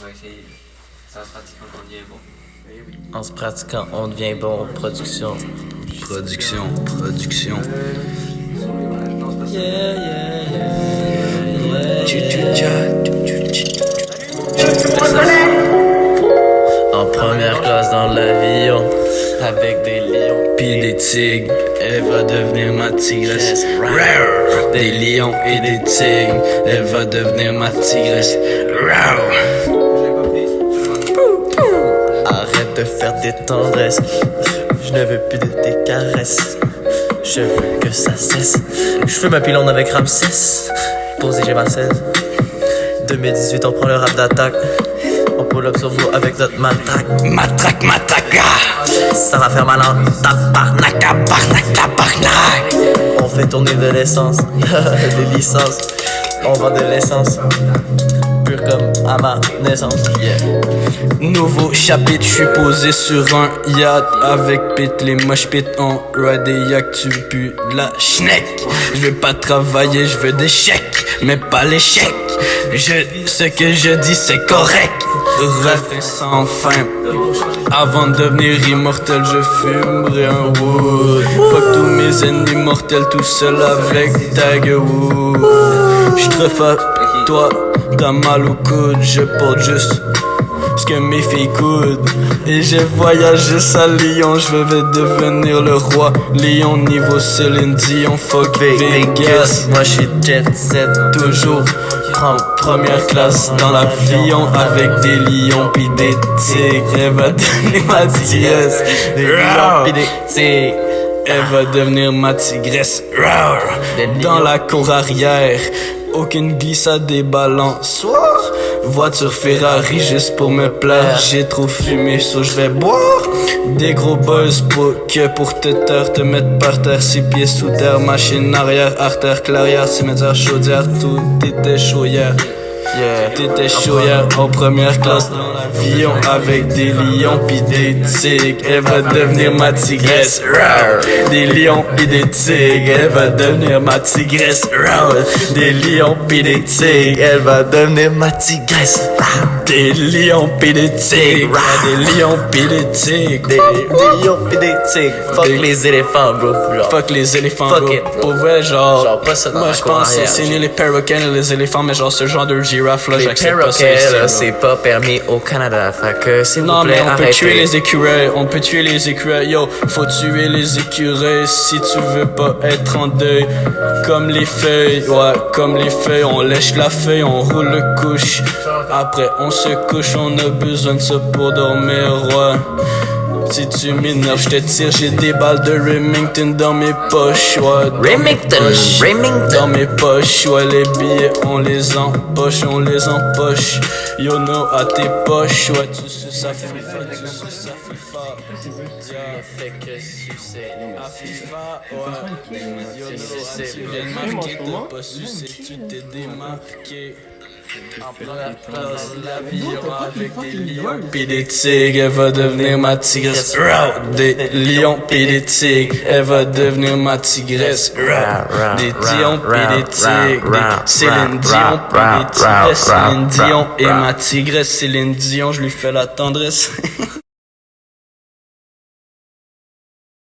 va essayer. Ça se pratique quand on devient bon. Eh oui. En se pratiquant, on devient bon. Production. Production. Yeah, yeah, yeah, En première classe dans l'avion, avec des lions Pis des tigres, elle va devenir ma tigresse. Rawr. Des lions et des tigres, elle va devenir ma tigresse. Rawr. Arrête de faire des tendresses. Je ne veux plus de tes caresses. Je veux que ça cesse. Je fais ma pylône avec Ramsès. Posé, j'ai ma 16. 2018, on prend le rap d'attaque. On pull up sur vous avec notre matraque. Matraque. Ça va faire mal en tabarnak. On fait tourner de l'essence. Des licences. On vend de l'essence. Pur comme à ma naissance. Yeah. Nouveau chapitre, j'suis posé sur un yacht avec Pete, les moches pit on ride des yachts, tu pues de la schneck. J'veux pas travailler, j'veux des chèques, mais pas les chèques. Ce que je dis c'est correct. Refrain sans fin. Avant de devenir immortel, je fumerai un wood. Fuck tous mes ennemis mortels, tout seul avec Tiger Woods. J'tre frappe, toi, t'as mal au coude, je porte juste ce que mes filles coudent. Et j'ai voyagé à Lyon, je veux devenir le roi Lyon niveau Céline Dion, fuck Vegas. Moi j'suis jet set, Toujours en première classe dans l'avion avec des lions pis des tigres. Elle va devenir ma tigresse. des lions pis des tigres. Elle va devenir ma tigresse. Dans la cour arrière, aucune glissade des balançoires. Voiture Ferrari juste pour me plaire. J'ai trop fumé, so je vais boire. Des gros buzz pour te taire, te mettre par terre, 6 pieds sous terre. Machine arrière, artère, clairière, cimetière, chaudière. Tout était chaud hier. Yeah. T'étais chaud hier en première classe dans l'avion avec des lions pis des tigres. Elle va devenir ma tigresse. Rawr. Des lions pis des tigres. Elle va devenir ma tigresse. Rawr. Des lions pis des tigres. Elle va devenir ma tigresse. Des lions pis des tigres. Des lions pis des tigres. Des lions pis des tigres. Fuck les éléphants, bro. Genre. Fuck les éléphants, Fuck bro. it, bro. Pour vrai, genre pas ça dans moi la je cour pense que arrière, c'est genre. ni les perroquets ni les éléphants, mais genre ce genre de girafe là, Les j'accepte pas ça perroquets, ici, là, bro. c'est pas permis au Canada. Fait que s'il Non vous plaît, mais on peut arrêtez. tuer les écureuils, on peut tuer les écureuils, yo, faut tuer les écureuils si tu veux pas être en deuil. Comme les feuilles, ouais, comme les feuilles, on lèche la feuille, on roule le couche. Après on se couche, on a besoin de ça pour dormir, ouais. Si tu m'énerves, je te tire, j'ai des balles de Remington dans mes poches, ouais. Dans mes poches, ouais, les billets, on les empoche. Yo, no, à tes poches, ouais, tu suces à FIFA, Fait que sucer. À FIFA, ouais. Yo, no, tu viens de marquer, t'as pas sucé, tu t'es démarqué. En première place, l'avion avec des lions pis des tigres, elle va devenir ma tigresse. Des lions pis des tigres, elle va devenir ma tigresse. Des lions pis des tigres, des Céline Dion pis des tigresses. Céline Dion et ma tigresse, Céline Dion, je lui fais la tendresse.